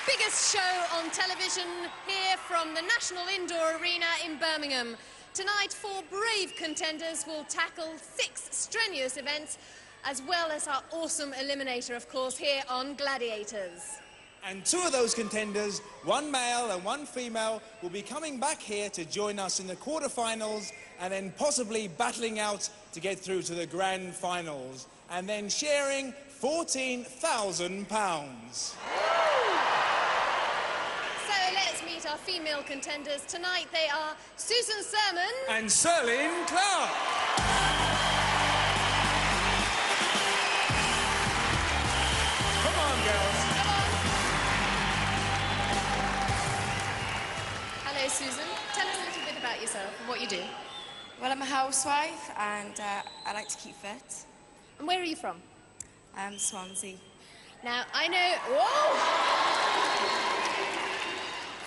biggest show on television here from the National Indoor Arena in Birmingham. Tonight, 4 brave contenders will tackle 6 strenuous events, as well as our awesome Eliminator, of course, here on Gladiators. And 2 of those contenders, 1 male and 1 female, will be coming back here to join us in the quarterfinals and then possibly battling out to get through to the grand finals and then sharing £14,000. So let's meet our female contenders. Tonight they are Susan Sermon and Serlene Clark. Come on, girls. Come on. Hello, Susan. Tell us a little bit about yourself and what you do. Well, I'm a housewife and I like to keep fit. And where are you from? Swansea. Now, I know... Whoa!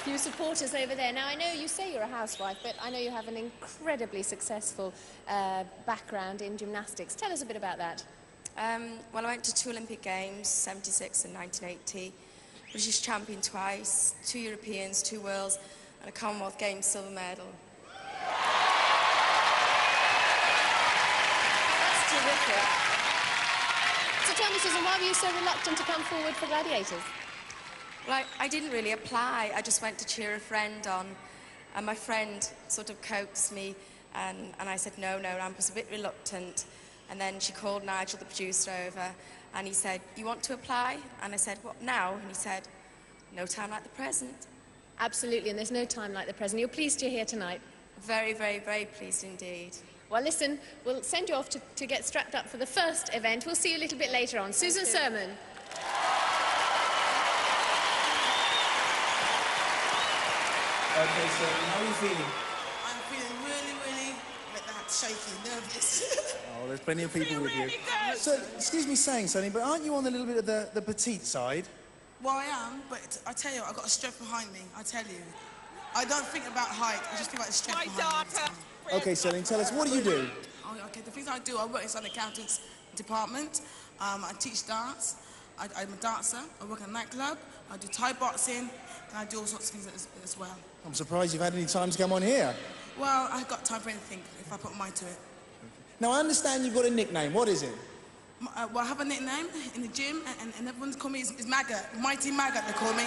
Few supporters over there. Now, I know you say you're a housewife, but I know you have an incredibly successful background in gymnastics. Tell us a bit about that. Well, I went to 2 Olympic Games, 76 and 1980. British champion twice, 2 Europeans, 2 Worlds, and a Commonwealth Games silver medal. That's terrific. So tell me, Susan, why were you so reluctant to come forward for Gladiators? Well, I didn't really apply. I just went to cheer a friend on, and my friend sort of coaxed me, and I said no, I was a bit reluctant. And then she called Nigel, the producer, over, and he said, "You want to apply?" And I said, "What, now?" And he said, "No time like the present." Absolutely, and there's no time like the present. You're pleased you're here tonight? Very, very, very pleased indeed. Well, listen, we'll send you off to get strapped up for the first event. We'll see you a little bit later on. Susan Sermon. Okay, so how are you feeling? I'm feeling really, like that, shaky, nervous. Oh, there's plenty of people with you. So, excuse me saying something, but aren't you on a little bit of the petite side? Well, I am, but I tell you, I've got a strength behind me, I tell you. I don't think about height, I just think about the strength behind me. Okay, Celine, tell us, what do you do? Oh, okay, the things I do, I work inside the accountant's department, I teach dance, I'm a dancer, I work in a nightclub, I do Thai boxing, and I do all sorts of things as well. I'm surprised you've had any time to come on here. Well, I've got time for anything, if I put my mind to it. Now, I understand you've got a nickname. What is it? Well, I have a nickname in the gym, and everyone calls me is Maggot. Mighty Maggot, they call me.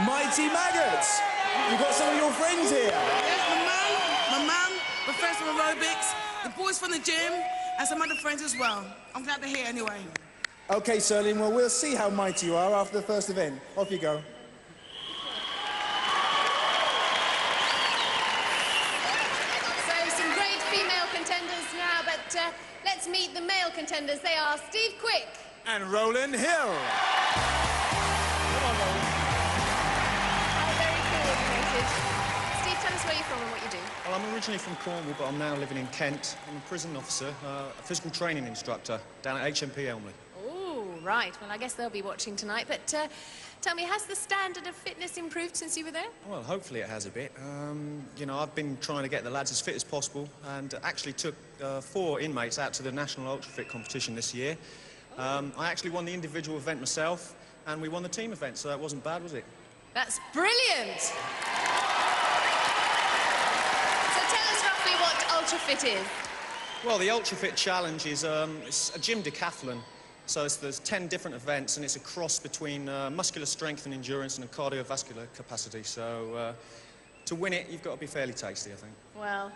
Mighty Maggots! You've got some of your friends here. Yes, my mum, my friends from aerobics, the boys from the gym, and some other friends as well. I'm glad they're here anyway. Okay, Serlene, well, we'll see how mighty you are after the first event. Off you go. Contenders now, but let's meet the male contenders. They are Steve Quick and Roland Hill. Come on, Roland. Oh, very coordinated. Steve, tell us where you're from and what you do. Well, I'm originally from Cornwall, but I'm now living in Kent. I'm a prison officer, a physical training instructor down at HMP Elmley. Oh, right. Well, I guess they'll be watching tonight, but tell me, has the standard of fitness improved since you were there? Well, hopefully it has a bit. You know, I've been trying to get the lads as fit as possible and actually took 4 inmates out to the National Ultra Fit competition this year. I actually won the individual event myself and we won the team event, so that wasn't bad, was it? That's brilliant! So tell us roughly what Ultra Fit is. Well, the Ultra Fit Challenge is it's a gym decathlon. So there's 10 different events, and it's a cross between muscular strength and endurance and a cardiovascular capacity. So to win it, you've got to be fairly tasty, I think. Well,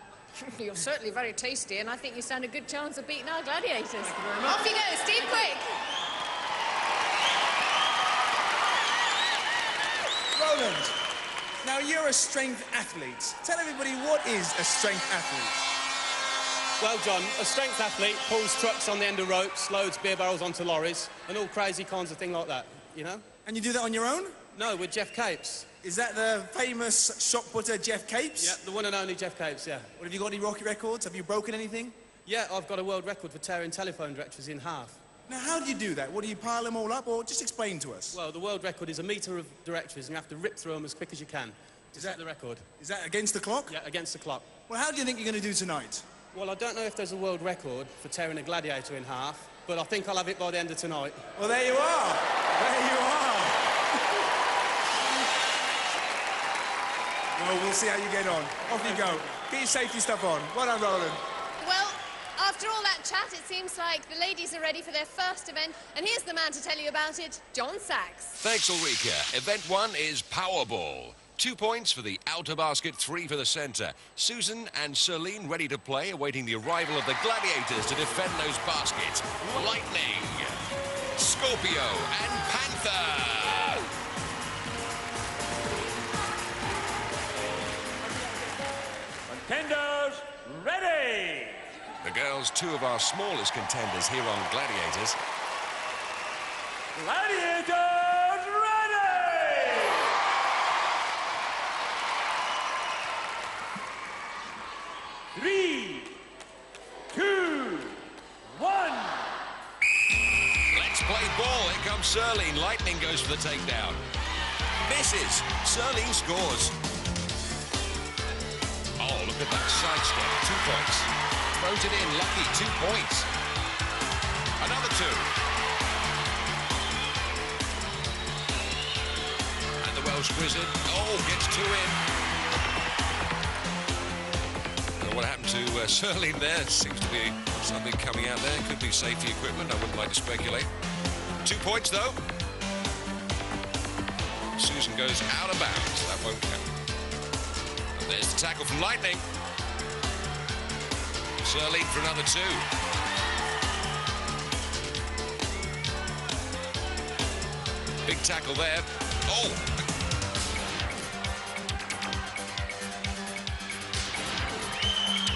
you're certainly very tasty, and I think you stand a good chance of beating our Gladiators. Off you go, Steve Quick. Roland, now you're a strength athlete. Tell everybody, what is a strength athlete? Well, John, a strength athlete pulls trucks on the end of ropes, loads beer barrels onto lorries, and all crazy kinds of things like that, you know? And you do that on your own? No, with Jeff Capes. Is that the famous shot putter Jeff Capes? Yeah, the one and only Jeff Capes, yeah. Well, have you got any rocket records? Have you broken anything? Yeah, I've got a world record for tearing telephone directories in half. Now, how do you do that? What, do you pile them all up, or just explain to us? Well, the world record is 1 metre of directories, and you have to rip through them as quick as you can to set the record. Is that against the clock? Yeah, against the clock. Well, how do you think you're going to do tonight? Well, I don't know if there's a world record for tearing a Gladiator in half, but I think I'll have it by the end of tonight. Well, there you are. There you are. Well, we'll see how you get on. Off you go. Get your safety stuff on. Well done, Roland. Well, after all that chat, it seems like the ladies are ready for their first event. And here's the man to tell you about it, John Sachs. Thanks, Ulrika. Event 1 is Powerball. 2 points for the outer basket, 3 for the centre. Susan and Celine ready to play, awaiting the arrival of the Gladiators to defend those baskets. Lightning, Scorpio and Panther. Contenders, ready! The girls, 2 of our smallest contenders here on Gladiators. Gladiators, ready! 3, 2, 1. Let's play ball. Here comes Celine. Lightning goes for the takedown. Misses. Celine scores. Oh, look at that sidestep. 2 points. Throws it in. Lucky. 2 points. Another 2. And the Welsh Wizard. Oh, gets 2 in. What happened to Celine there? Seems to be something coming out there. Could be safety equipment. I wouldn't like to speculate. 2 points, though. Susan goes out of bounds. That won't count. And there's the tackle from Lightning. Celine for another 2. Big tackle there. Oh!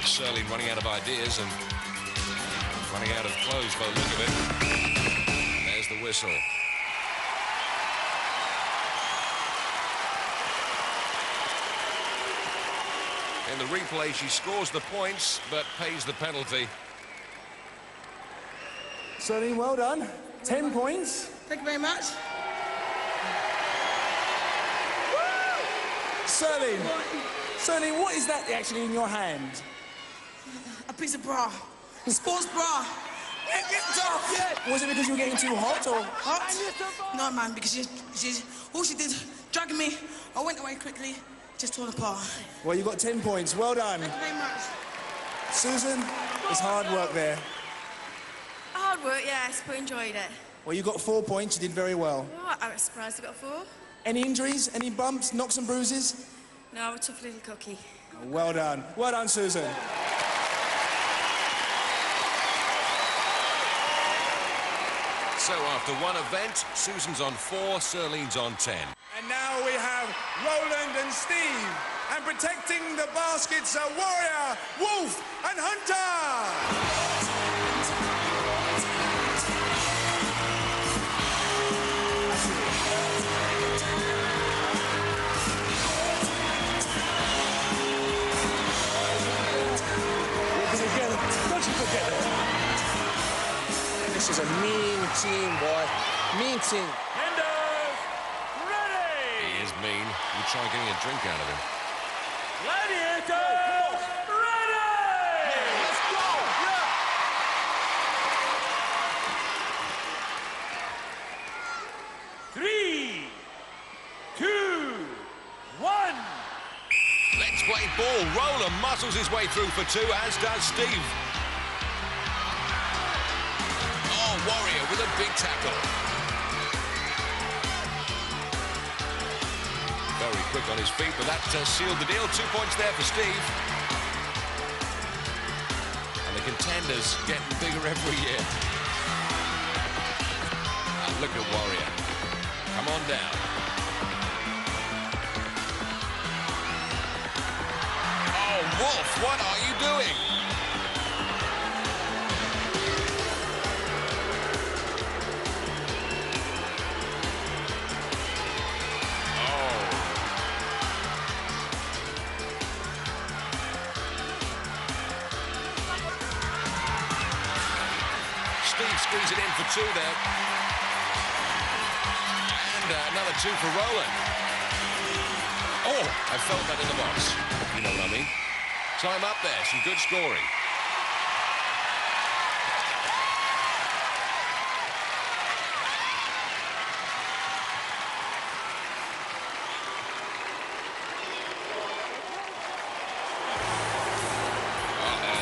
Celine running out of ideas and running out of clothes by the look of it. There's the whistle. In the replay, she scores the points, but pays the penalty. Celine, well done. 10 points. Thank you very much. Celine, what is that actually in your hand? A piece of bra. Sports bra. Get off. Yeah. Was it because you were getting too hot or? Hot? No, man, because all she did, dragged me. I went away quickly, just torn apart. Well, you got 10 points. Well done. Thank you very much. Susan, it's hard work there. Hard work, yes, but enjoyed it. Well, you got 4 points. You did very well. Oh, I was surprised I got 4. Any injuries? Any bumps? Knocks and bruises? No, I'm a tough little cookie. Well done. Well done, Susan. So after one event, Susan's on 4, Celine's on 10. And now we have Roland and Steve. And protecting the baskets are Warrior, Wolf and Hunter. Don't you forget it. This is a mean team, boy. Mean team. Contenders, ready! He is mean. You try getting a drink out of him. Gladiators, ready! Let's go! Yeah. 3, 2, 1. Let's play ball. Roland muscles his way through for 2, as does Steve. Oh, Warrior with a big tackle. Very quick on his feet, but that sealed the deal. 2 points there for Steve. And the contenders getting bigger every year. And look at Warrior. Come on down. Wolf, what are you doing? Oh. Steve squeezed it in for 2 there. And another 2 for Roland. Oh, I felt that in the box. You know what I mean? Time up there, some good scoring.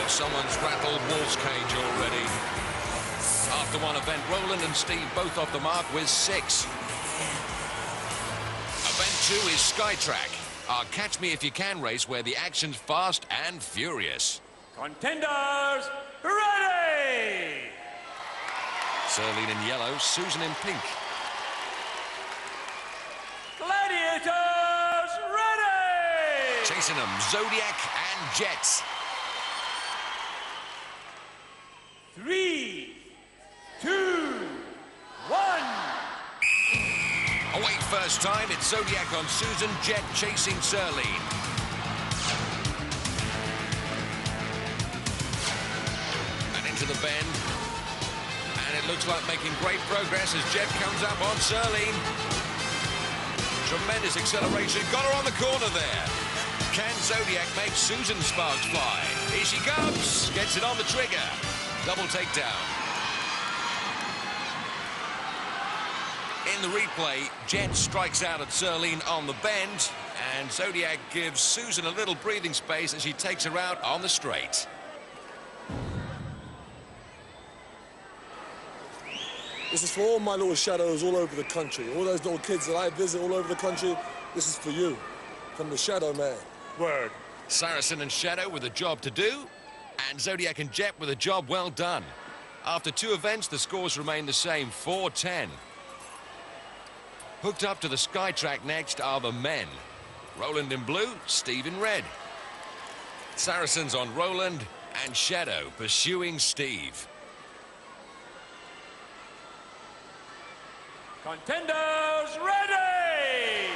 Someone's rattled Wolf's cage already. After one event, Roland and Steve both off the mark with 6. Event 2 is Skytrack, our Catch Me If You Can race where the action's fast and furious. Contenders, ready! Serline in yellow, Susan in pink. Gladiators, ready! Chasing them, Zodiac and Jets. 3, 2, 1. Away first time, it's Zodiac on Susan, Jet chasing Serline. And into the bend. And it looks like making great progress as Jet comes up on Serline. Tremendous acceleration, got her on the corner there. Can Zodiac make Susan's sparks fly? Here she comes, gets it on the trigger. Double takedown. In the replay, Jet strikes out at Serline on the bend, and Zodiac gives Susan a little breathing space as she takes her out on the straight. This is for all my little shadows all over the country. All those little kids that I visit all over the country, this is for you, from the Shadow Man. Word. Saracen and Shadow with a job to do, and Zodiac and Jet with a job well done. After 2 events, the scores remain the same, 4-10. Hooked up to the Skytrack next are the men. Roland in blue, Steve in red. Saracens on Roland, and Shadow pursuing Steve. Contenders, ready!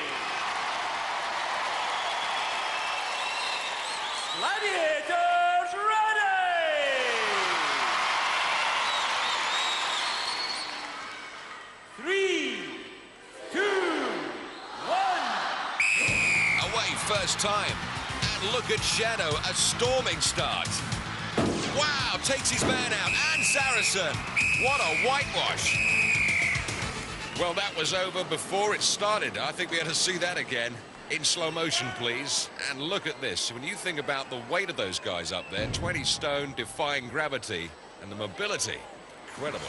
Gladiators, ready! 3, 2, 1. Away first time. And look at Shadow, a storming start. Wow, takes his man out, and Saracen. What a whitewash. Well, that was over before it started. I think we had to see that again. In slow motion, please. And look at this. When you think about the weight of those guys up there, 20 stone, defying gravity, and the mobility. Incredible.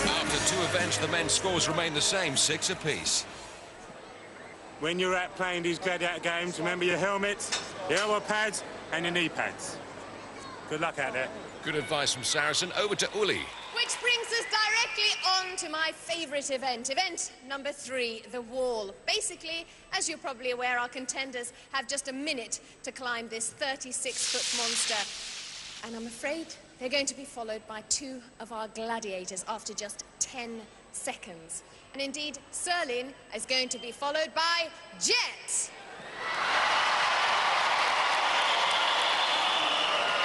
After 2 events, the men's scores remain the same, 6 apiece. When you're out playing these Gladiator games, remember your helmets, your elbow pads, and your knee pads. Good luck out there. Good advice from Saracen. Over to Uli. Which brings us directly on to my favourite event. Event number 3, the wall. Basically, as you're probably aware, our contenders have just a minute to climb this 36-foot monster. And I'm afraid they're going to be followed by 2 of our gladiators after just 10 seconds. And indeed, Serline is going to be followed by Jet.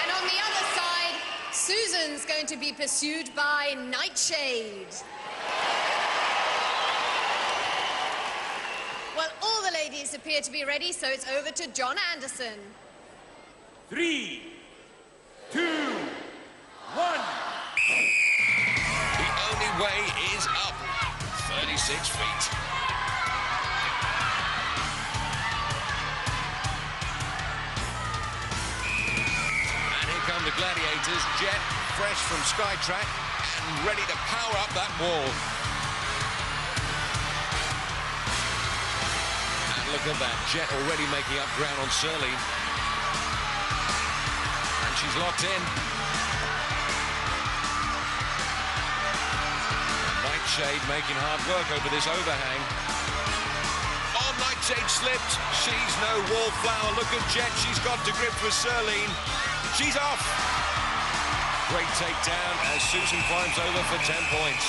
And on the other side, Susan's going to be pursued by Nightshade. Well, all the ladies appear to be ready, so it's over to John Anderson. 3, 2, 1. The only way is up. 36 feet. And here come the Gladiators. Jet, fresh from Skytrack, and ready to power up that wall. And look at that, Jet already making up ground on Serline. And she's locked in. Nightshade making hard work over this overhang. Oh, Nightshade slipped. She's no wallflower. Look at Jet. She's got to grips with Serline. She's off. Great takedown as Susan climbs over for 10 points.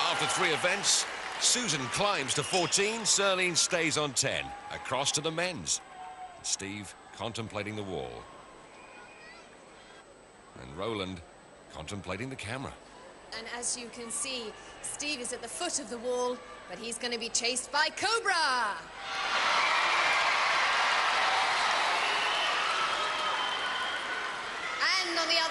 After 3 events, Susan climbs to 14. Serline stays on 10. Across to the men's. Steve contemplating the wall. And Roland contemplating the camera. And as you can see, Steve is at the foot of the wall, but he's going to be chased by Cobra. And on the other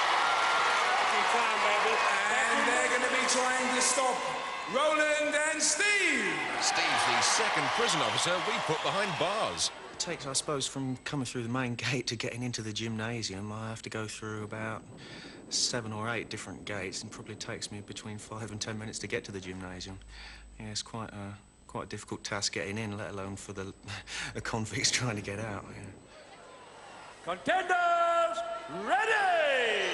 time, baby. And they're going to be trying to stop Roland and Steve. Steve's the second prison officer we put behind bars. It takes, I suppose, from coming through the main gate to getting into the gymnasium, I have to go through about 7 or 8 different gates, and probably takes me between 5 and 10 minutes to get to the gymnasium. Yeah, it's quite a difficult task getting in, let alone for the convicts trying to get out. Yeah. Contenders, ready!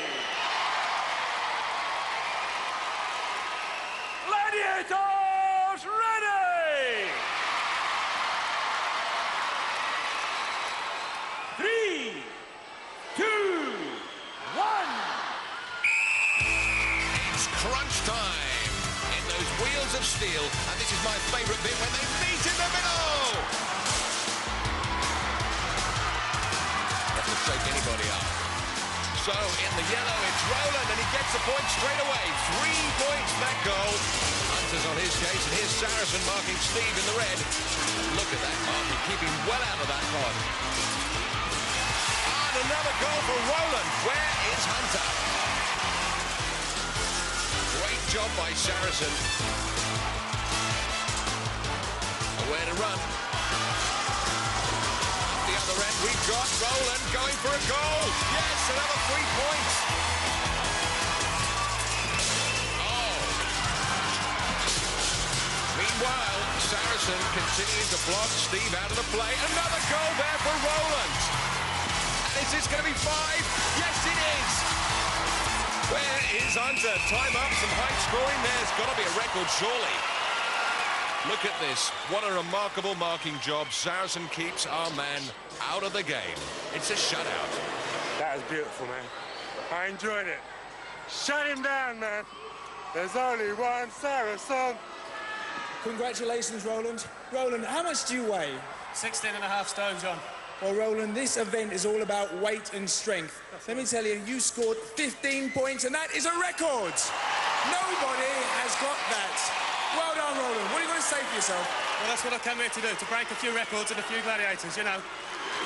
Gladiators, ready! 3, 2, 1. It's crunch time in those wheels of steel, and this is my favourite bit when they meet in the middle. Doesn't shake anybody up. So in the yellow, it's Roland, and he gets the point straight away. 3 points that goal. Hunter's on his case, and here's Saracen marking Steve in the red. Look at that marking, keeping well out of that pod. And another goal for Roland. Where is Hunter? Great job by Saracen. Where to run. Up the other end, we've got Roland going for a goal. Yes, another 3 points. Oh. Meanwhile, Saracen continuing to block Steve out of the play. Another goal there for Roland. And is this going to be 5? Yes, it is. Where is Hunter? Time up, some high scoring. There's got to be a record, surely. Look at this. What a remarkable marking job. Saracen keeps our man out of the game. It's a shutout. That was beautiful, man. I enjoyed it. Shut him down, man. There's only one Saracen. Congratulations, Roland. Roland, how much do you weigh? 16.5 stone, John. Well, Roland, this event is all about weight and strength. Let me tell you, you scored 15 points, and that is a record. Nobody has got that. Well done, Roland. What are you going to say for yourself? Well, that's what I came here to do, to break a few records and a few gladiators, you know.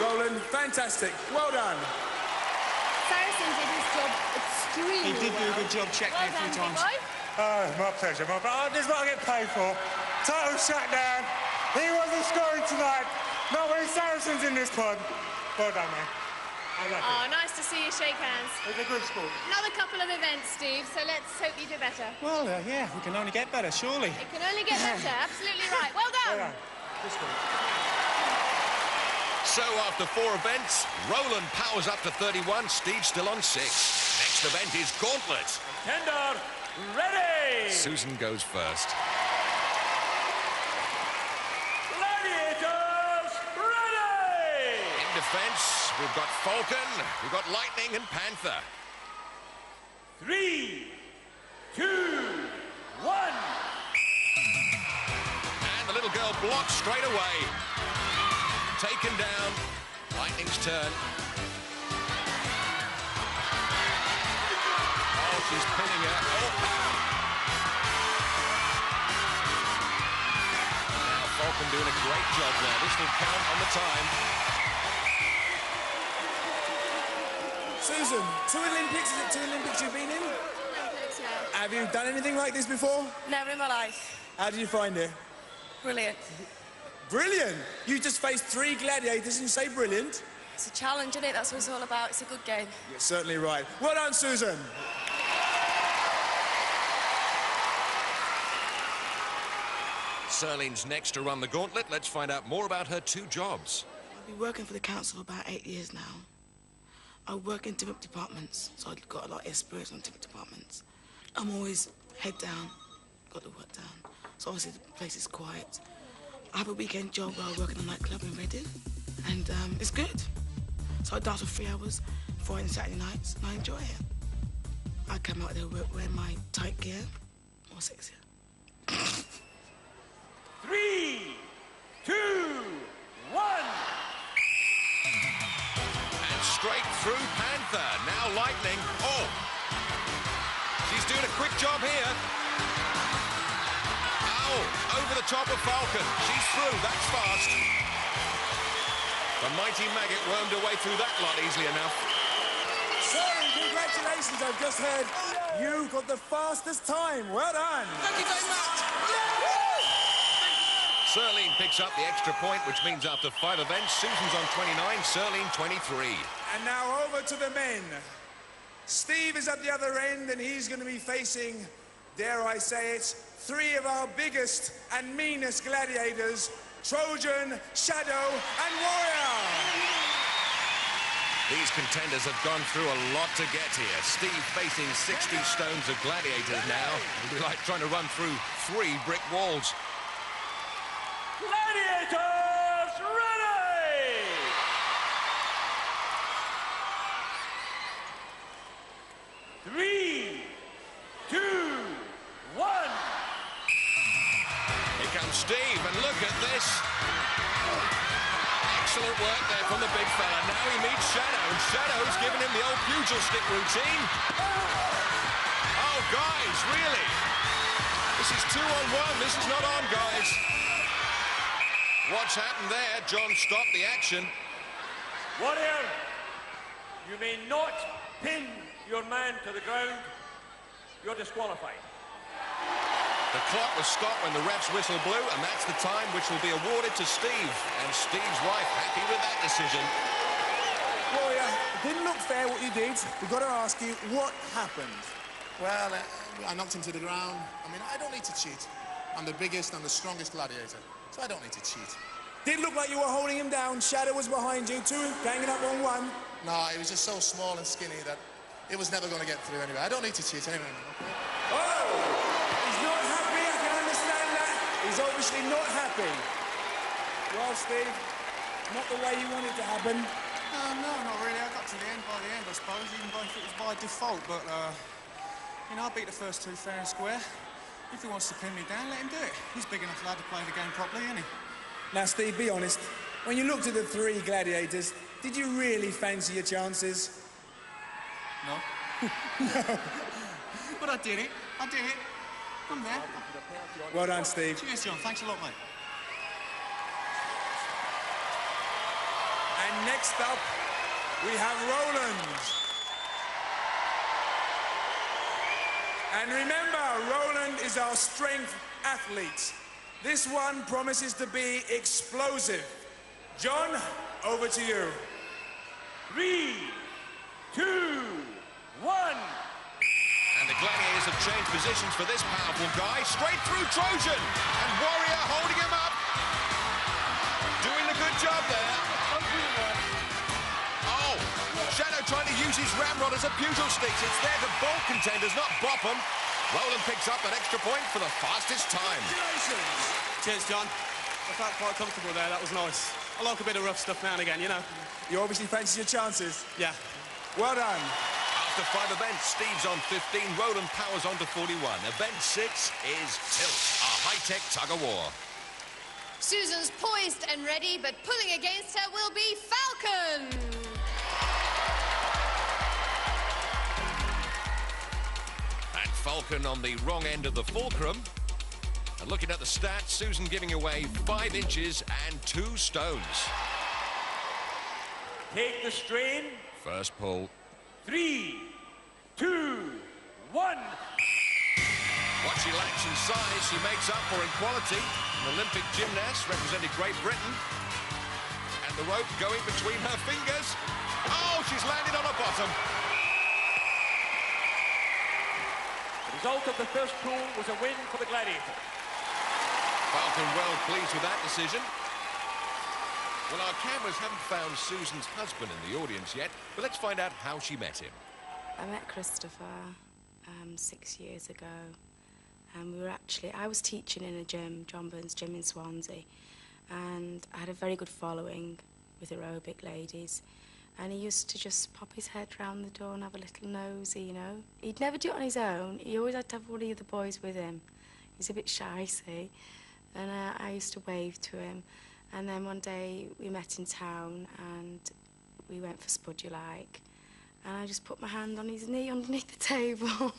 Roland, fantastic. Well done. Saracen did his job extremely He did do a good job, checked me a few times. Oh, my pleasure. This is what I get paid for. Total shutdown. He wasn't scoring tonight. Not when Saracen's in this pod. Well done, man. Oh, nice to see you shake hands. It's a good sport. Another couple of events, Steve, so let's hope you do better. Well, yeah, we can only get better, surely. It can only get better, absolutely right. Well done. Well done. Good sport. So after 4 events, Roland powers up to 31, Steve still on 6. Next event is Gauntlet. Contender, ready! Susan goes first. Gladiators, ready! In defence, we've got Falcon, we've got Lightning and Panther. 3, 2, 1. And the little girl blocks straight away. Taken down. Lightning's turn. Oh, she's pinning her. Oh. Now Falcon doing a great job there. This will count on the time. Susan, 2 Olympics. Is it 2 Olympics you've been in? Olympics, yeah. Have you done anything like this before? Never in my life. How did you find it? Brilliant. Brilliant. You just faced 3 gladiators and you say brilliant? It's a challenge, isn't it? That's what it's all about. It's a good game. You're certainly right. Well done, Susan. Serlene's next to run the gauntlet. Let's find out more about her 2 jobs. I've been working for the council for about 8 years now. I work in different departments, so I've got a lot of experience on different departments. I'm always head down, got the work done. So obviously the place is quiet. I have a weekend job where I work in a nightclub in Reading, and it's good. So I dance for 3 hours, Friday and Saturday nights, and I enjoy it. I come out there wearing my tight gear, more sexier. 3, 2, 1. And straight through Panther. Now Lightning. Oh! She's doing a quick job here. Oh, over the top of Falcon. She's through. That's fast. The mighty maggot wormed her way through that lot easily enough. Sorry, congratulations. I've just heard You got the fastest time. Well done. Thank you very much. Serline picks up the extra point, which means after 5 events, Susan's on 29, Serline 23. And now over to the men. Steve is at the other end, and he's going to be facing, dare I say it, 3 of our biggest and meanest gladiators, Trojan, Shadow, and Warrior. These contenders have gone through a lot to get here. Steve facing 60 stones of gladiators now. It'll be like trying to run through 3 brick walls. Gladiators ready! Three, 2, 1. Here comes Steve, and look at this. Excellent work there from the big fella. Now he meets Shadow, and Shadow's giving him the old pugil stick routine. Oh, guys, really? This is 2-on-1. This is not on, guys. What's happened there? John stopped the action. Warrior, you may not pin your man to the ground. You're disqualified. The clock was stopped when the ref's whistle blew, and that's the time which will be awarded to Steve. And Steve's wife happy with that decision. Warrior, it didn't look fair what you did. We've got to ask you, what happened? Well, I knocked him to the ground. I mean, I don't need to cheat. I'm the biggest and the strongest gladiator, so I don't need to cheat. Did look like you were holding him down. Shadow was behind you, 2 ganging up on 1. No, he was just so small and skinny that it was never going to get through anyway. I don't need to cheat anyway, man, okay? Oh! He's not happy, I can understand that. He's obviously not happy. Well, Steve, not the way you want it to happen. No, not really. I got to the end by the end, I suppose, even if it was by default. But, you know, I beat the first 2 fair and square. If he wants to pin me down, let him do it. He's big enough lad to play the game properly, isn't he? Now, Steve, be honest. When you looked at the 3 gladiators, did you really fancy your chances? No. No. But I did it. I did it. I'm there. Well done, Steve. Cheers, John. Thanks a lot, mate. And next up, we have Roland. And remember, Roland is our strength athlete. This one promises to be explosive. John, over to you. 3, 2, 1. And the gladiators have changed positions for this powerful guy. Straight through Trojan. And Warrior holding him up. Doing a good job there. Oh, Shadow trying to use his ramrod as a pugil stick. It's there to bolt contenders, not bop them. Roland picks up that extra point for the fastest time. Cheers, John. I felt quite comfortable there. That was nice. I like a bit of rough stuff now and again, you know. You obviously fancy your chances. Yeah. Well done. After 5 events, Steve's on 15, Roland powers on to 41. Event 6 is Tilt, a high-tech tug-of-war. Susan's poised and ready, but pulling against her will be Falcon. And Falcon on the wrong end of the fulcrum. And looking at the stats, Susan giving away 5 inches and 2 stones. Take the strain. First pull. 3, 2, 1. What she lacks in size, she makes up for in quality. An Olympic gymnast representing Great Britain. And the rope going between her fingers. Oh, she's landed on her bottom. The result of the first pool was a win for the Gladiator. Falcon well pleased with that decision. Well, our cameras haven't found Susan's husband in the audience yet, but let's find out how she met him. I met Christopher 6 years ago. And I was teaching in a gym, John Burns Gym in Swansea, and I had a very good following with aerobic ladies. And he used to just pop his head round the door and have a little nosy, you know. He'd never do it on his own. He always had to have one of the other boys with him. He's a bit shy, see. And I used to wave to him. And then one day we met in town and we went for Spud You Like. And I just put my hand on his knee underneath the table.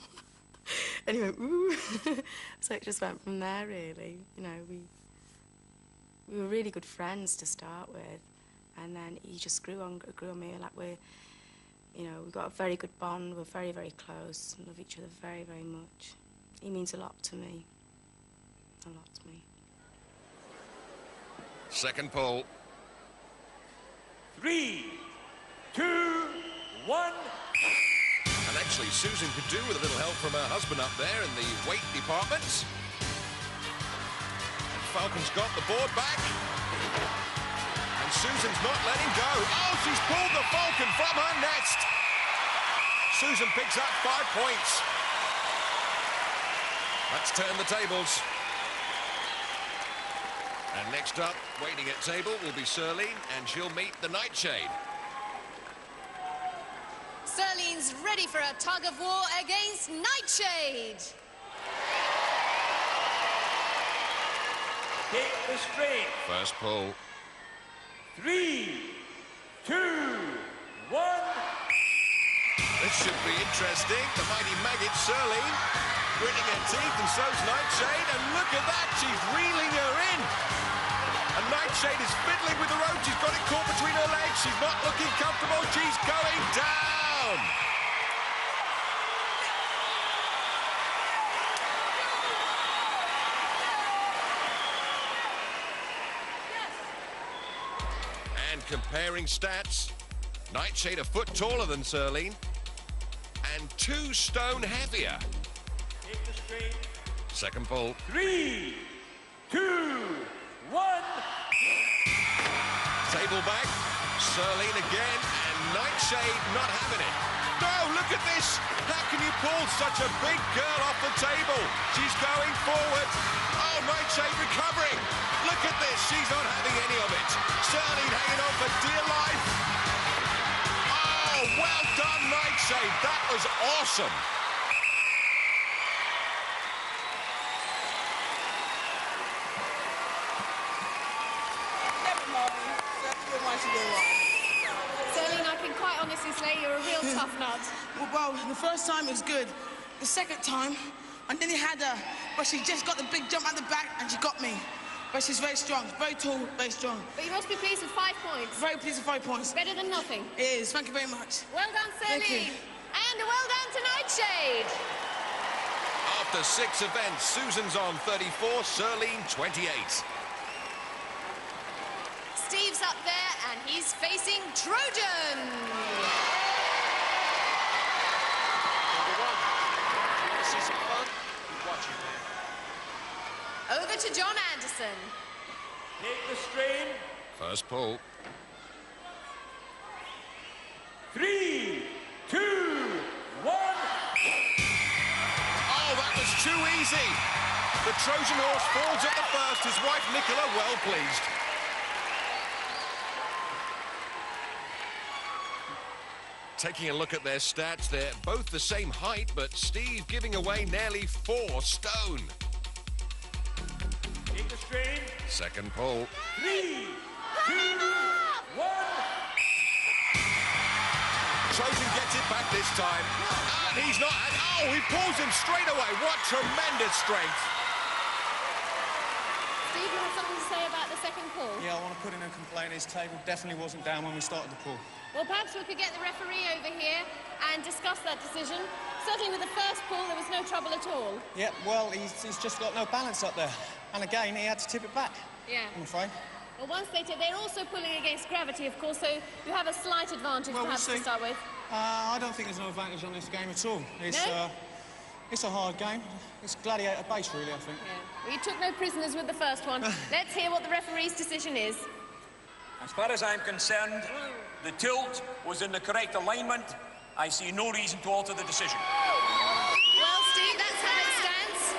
And he went, ooh. So it just went from there, really. You know, we were really good friends to start with. And then he just grew on me, like You know, we've got a very good bond. We're very, very close. Love each other very, very much. He means a lot to me. A lot to me. Second pull. 3, 2, 1. And actually, Susan could do with a little help from her husband up there in the weight department. And Falcon's got the board back. And Susan's not letting go. Oh, she's pulled the Falcon from her nest. Susan picks up 5 points. Let's turn the tables. And next up, waiting at table, will be Serline, and she'll meet the Nightshade. Serline's ready for a tug of war against Nightshade. Take the straight. First pull. 3, 2, 1. This should be interesting. The mighty maggot Serline gritting her teeth, and so's Nightshade. And look at that, she's reeling her in. And Nightshade is fiddling with the rope. She's got it caught between her legs. She's not looking comfortable. She's going down. And comparing stats, Nightshade a foot taller than Serline and 2 stone heavier. Take the straight. Second pull. 3, 2, 1. Table back, Serline again, and Nightshade not having it. No, look at this! How can you pull such a big girl off the table? She's going forward. Oh, Nightshade recovering. Look at this, she's not having any of it. Serline hanging on for dear life. Oh, well done, Nightshade. That was awesome. Serline, I can quite honestly say you're a real tough nut. Well, the first time it was good. The second time, I nearly had her, but she just got the big jump at the back and she got me. But she's very strong, very tall, very strong. But you must be pleased with 5 points. Very pleased with 5 points. Better than nothing. It is, thank you very much. Well done, Serline. And well done to Nightshade. After 6 events, Susan's on 34, Serline 28. Steve's up there and he's facing Trojan. See some fun? Watch it, man. Over to John Anderson. Take the strain. First pull. 3, 2, 1. Oh, that was too easy. The Trojan horse falls at the first. His wife, Nicola, well pleased. Taking a look at their stats, they're both the same height, but Steve giving away nearly 4 stone. Take the strain. Second pull. 3, 2, 1. Trojan gets it back this time. And he's not... Oh, he pulls him straight away. What tremendous strength. Steve, you have something to say about the second pull? Yeah, I want to put in a complaint. His table definitely wasn't down when we started the pull. Well, perhaps we could get the referee over here and discuss that decision. Certainly with the first pull, there was no trouble at all. Yeah, well, he's just got no balance up there. And again, he had to tip it back. Yeah. I'm afraid. Well, once they're also pulling against gravity, of course, so you have a slight advantage, Well, perhaps, we'll to start with. I don't think there's no advantage on this game at all. It's a hard game. It's Gladiator based, really, I think. Yeah. Well, you took no prisoners with the first one. Let's hear what the referee's decision is. As far as I'm concerned, the tilt was in the correct alignment. I see no reason to alter the decision. Well, Steve, that's how it stands.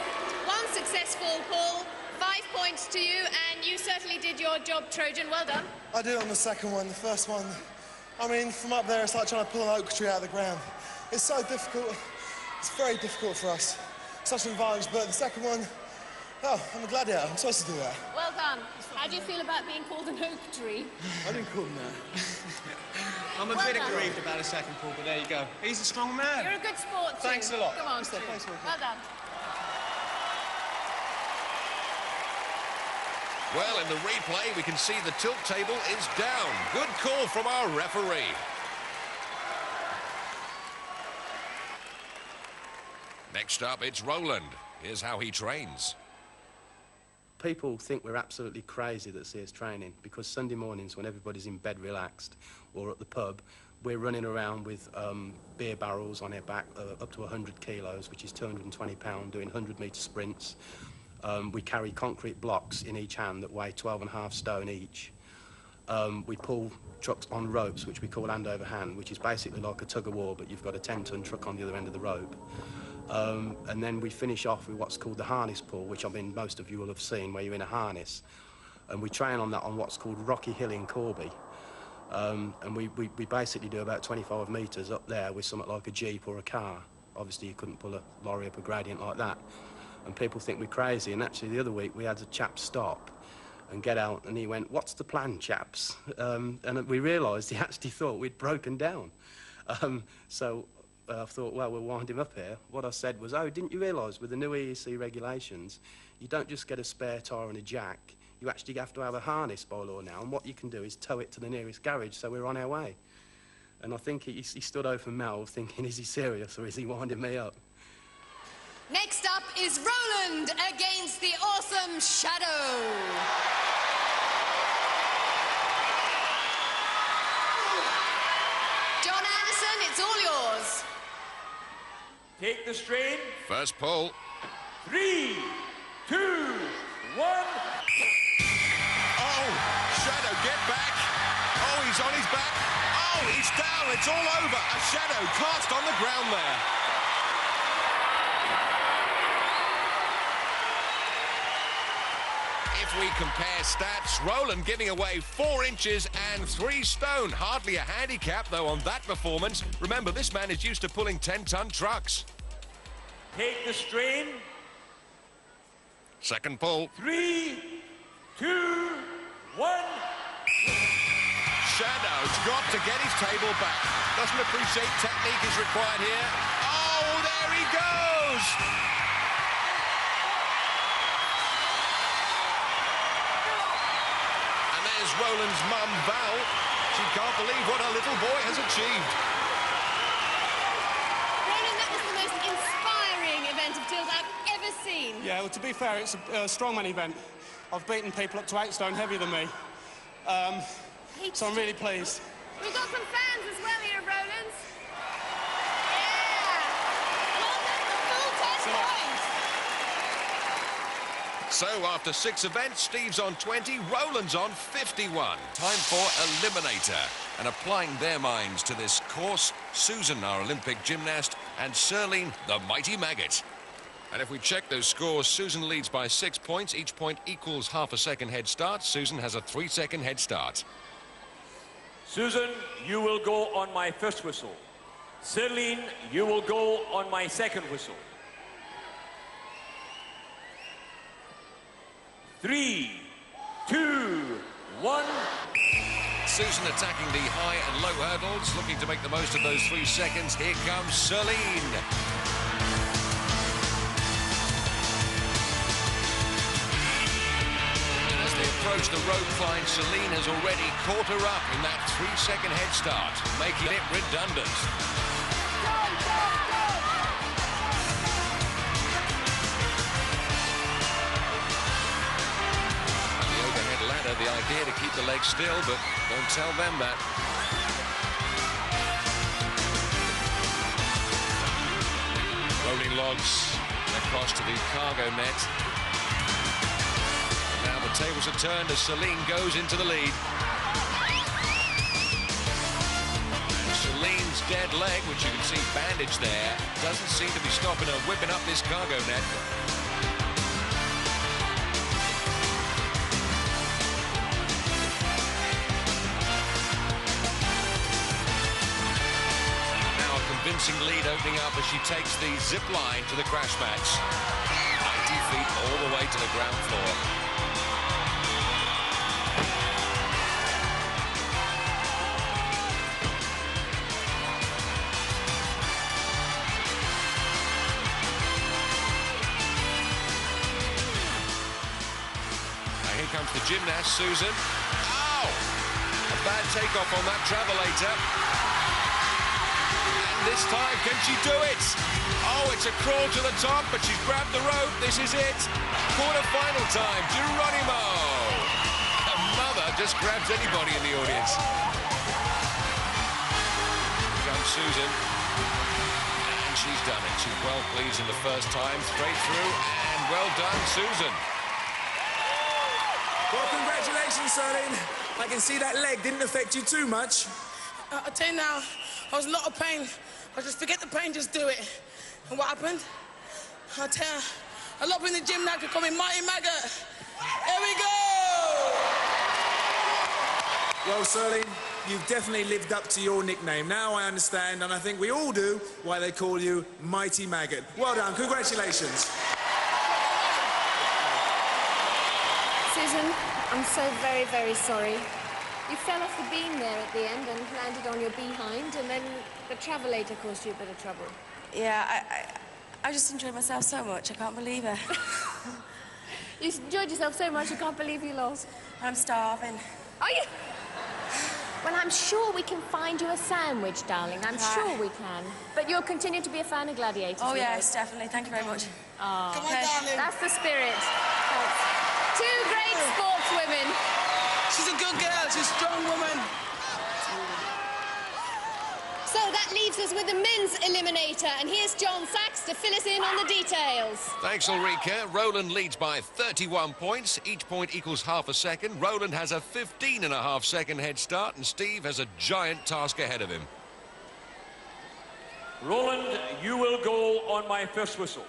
1 successful pull, 5 points to you, and you certainly did your job, Trojan. Well done. I did it on the second one. The first one, I mean, from up there, it's like trying to pull an oak tree out of the ground. It's so difficult. It's very difficult for us. Such an advantage, but the second one, oh, I'm a gladiator. I'm supposed to do that. Well done. How do you feel about being called an oak tree? I didn't call him that. I'm a bit aggrieved about a second pull, but there you go. He's a strong man. You're a good sport, too. Thanks a lot. Come on, Thanks, well done. Well, in the replay, we can see the tilt table is down. Good call from our referee. Next up, it's Roland. Here's how he trains. People think we're absolutely crazy that see us training, because Sunday mornings when everybody's in bed relaxed or at the pub, we're running around with beer barrels on our back up to 100 kilos, which is 220 pounds, doing 100-metre sprints. We carry concrete blocks in each hand that weigh 12.5 stone each. We pull trucks on ropes, which we call hand over hand, which is basically like a tug-of-war, but you've got a 10-ton truck on the other end of the rope. And then we finish off with what's called the harness pull, which I mean most of you will have seen, where you're in a harness. And we train on that on what's called Rocky Hill in Corby. And we basically do about 25 metres up there with something like a Jeep or a car. Obviously, you couldn't pull a lorry up a gradient like that. And people think we're crazy. And actually, the other week, we had a chap stop and get out, and he went, "What's the plan, chaps?" And we realised he actually thought we'd broken down. So I thought, well, we'll wind him up here. What I said was, "Oh, didn't you realise with the new EEC regulations, you don't just get a spare tyre and a jack, you actually have to have a harness by law now, and what you can do is tow it to the nearest garage, so we're on our way." And I think he stood open mouthed thinking, is he serious or is he winding me up? Next up is Roland against the awesome Shadow. John Anderson, it's all yours. Take the strain. First pull. 3, 2, 1. Oh, Shadow, get back. Oh, he's on his back. Oh, he's down. It's all over. A Shadow cast on the ground there. If we compare stats, Roland giving away 4 inches and 3 stone. Hardly a handicap, though, on that performance. Remember, this man is used to pulling 10-ton trucks. Take the strain. Second pull. 3, 2, 1. Shadow's got to get his table back. Doesn't appreciate technique is required here. Oh, there he goes! And there's Roland's mum, Val. She can't believe what her little boy has achieved. Roland, that was the most inspiring event of tilt I've ever seen. Yeah, well, to be fair, it's a strongman event. I've beaten people up to 8 stone heavier than me. So I'm really pleased. We've got some fans as well here, Roland. Yeah! So after 6 events, Steve's on 20, Roland's on 51. Time for Eliminator. And applying their minds to this course, Susan, our Olympic gymnast, and Serline, the mighty maggot. And if we check those scores, Susan leads by 6 points. Each point equals half a second head start. Susan has a 3-second head start. Susan, you will go on my first whistle. Serline, you will go on my second whistle. 3, 2, 1. Susan attacking the high and low hurdles, looking to make the most of those 3 seconds. Here comes Serline. Approach the rope climb, Serline has already caught her up in that 3-second head start, making it redundant. And the overhead ladder, the idea to keep the legs still, but don't tell them that. Rolling logs across to the cargo net. Tables are turned as Serline goes into the lead. Serline's dead leg, which you can see bandaged there, doesn't seem to be stopping her whipping up this cargo net. Now a convincing lead opening up as she takes the zip line to the crash mats. 90 feet all the way to the ground floor. Comes the gymnast, Susan. Ow! A bad takeoff on that travelator. And this time, can she do it? Oh, it's a crawl to the top, but she's grabbed the rope. This is it. Quarter-final time, Geronimo. Her mother just grabs anybody in the audience. Here comes Susan. And she's done it. She's well pleased in the first time, straight through, and well done, Susan. Well, congratulations, Celine. I can see that leg didn't affect you too much. I tell you now, I was in a lot of pain. I just forget the pain, just do it. And what happened? I tell you, a lot of people in the gym now can call me Mighty Maggot. Here we go! Well, Celine, you've definitely lived up to your nickname. Now I understand, and I think we all do, why they call you Mighty Maggot. Well done, congratulations. Susan, I'm so very, very sorry. You fell off the beam there at the end and landed on your behind, and then the travelator caused you a bit of trouble. Yeah, I just enjoyed myself so much, I can't believe it. You enjoyed yourself so much, you can't believe you lost. I'm starving. Are you? Well, I'm sure we can find you a sandwich, darling. I'm sure we can. But you'll continue to be a fan of Gladiators. Oh, yes, definitely. Thank you very much. Oh, Come on, darling. that's the spirit. Two great sportswomen. She's a good girl. She's a strong woman. So that leaves us with the men's eliminator, and here's John Sachs to fill us in on the details. Thanks, Ulrika. Roland leads by 31 points. Each point equals half a second. Roland has a 15.5-second head start, and Steve has a giant task ahead of him. Roland, you will go on my first whistle.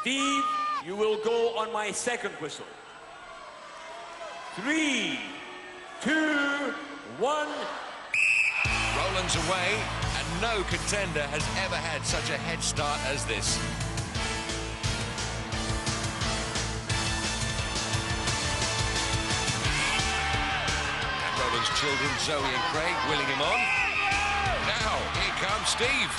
Steve, you will go on my second whistle. 3, 2, 1... Roland's away, and no contender has ever had such a head start as this. And Roland's children, Zoe and Craig, willing him on. Now, here comes Steve.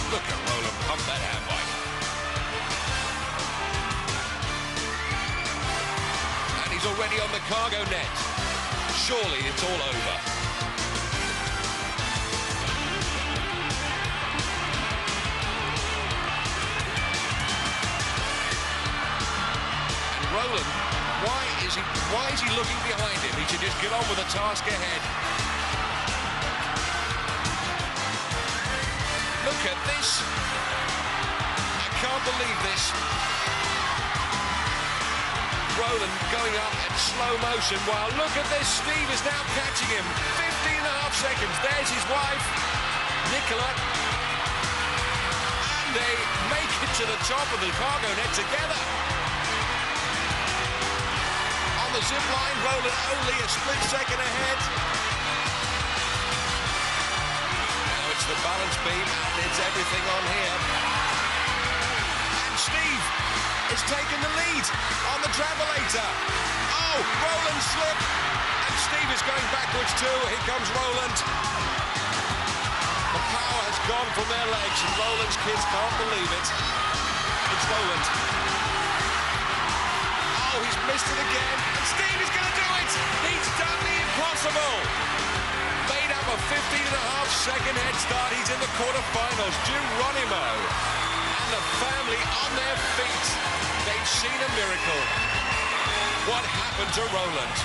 Look at Roland pump that hand bike. He's already on the cargo net. Surely it's all over. And Roland, why is he looking behind him? He should just get on with the task ahead. Look at this. I can't believe this. Roland going up in slow motion while look at this, Steve is now catching him. 15.5 seconds. There's his wife, Nicola. And they make it to the top of the cargo net together. On the zip line, Roland only a split second ahead. Now it's the balance beam and it's everything on here. And Steve is taking the lead on the travelator. Oh, Roland slipped, and Steve is going backwards too. Here comes Roland. The power has gone from their legs, and Roland's kids can't believe it. It's Roland. Oh, he's missed it again, and Steve is going to do it. He's done the impossible. Made up a 15.5-second head start. He's in the quarterfinals. Geronimo and the family on their feet. They've seen a miracle. What happened to Roland?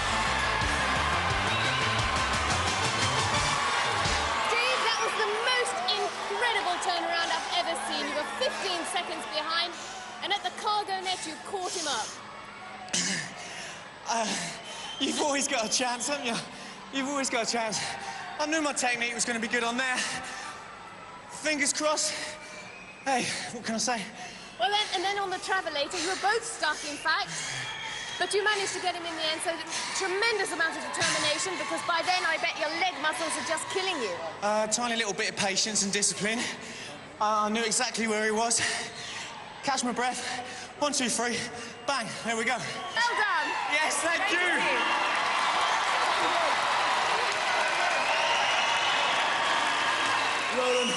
Steve, that was the most incredible turnaround I've ever seen. You were 15 seconds behind, and at the cargo net, you caught him up. You've always got a chance, haven't you? You've always got a chance. I knew my technique was going to be good on there. Fingers crossed. Hey, what can I say? Well, then on the travelator, you were both stuck, in fact. But you managed to get him in the end, so tremendous amount of determination, because by then I bet your leg muscles are just killing you. Tiny little bit of patience and discipline. I knew exactly where he was. Catch my breath. 1, 2, 3. Bang. There we go. Well done. Yes, thank you. Roland,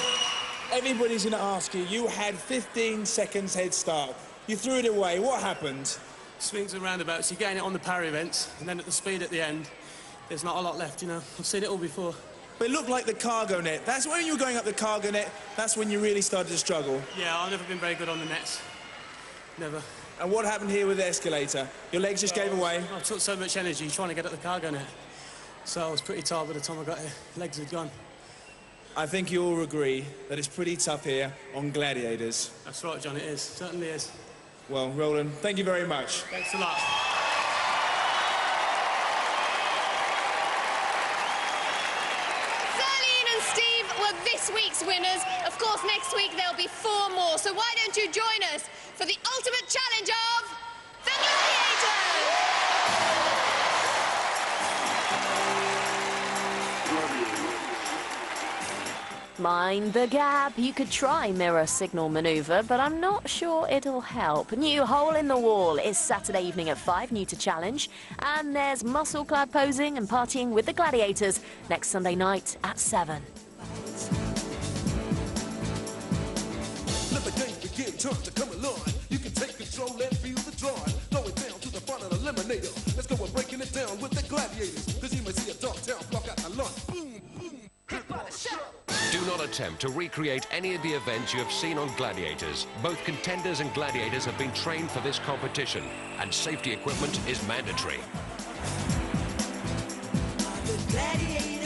everybody's going to ask you. You had 15 seconds head start. You threw it away. What happened? Swings and roundabouts. You're getting it on the parry events, and then at the speed at the end, there's not a lot left, you know. I've seen it all before. But it looked like the cargo net. That's when you were going up the cargo net, that's when you really started to struggle. Yeah, I've never been very good on the nets. Never. And what happened here with the escalator? Your legs just gave away? I took so much energy trying to get at the cargo net. So I was pretty tired by the time I got here. Legs had gone. I think you all agree that it's pretty tough here on Gladiators. That's right, John, it is. Certainly is. Well, Roland, thank you very much. Thanks a lot. This week's winners. Of course, next week there'll be 4 more. So why don't you join us for the ultimate challenge of the Gladiators? Mind the gap. You could try mirror signal maneuver, but I'm not sure it'll help. New Hole in the Wall is Saturday evening at 5, new to challenge. And there's muscle clad posing and partying with the Gladiators next Sunday night at 7. Let the game begin, time to come alive. You can take control and feel the drive. Throw it down to the front of the Eliminator. Let's go and breaking it down with the Gladiators. Cause you may see a dark town block out the line. Boom, boom, hit by the shot. Do not attempt to recreate any of the events you have seen on Gladiators. Both contenders and gladiators have been trained for this competition, and safety equipment is mandatory. The Gladiators.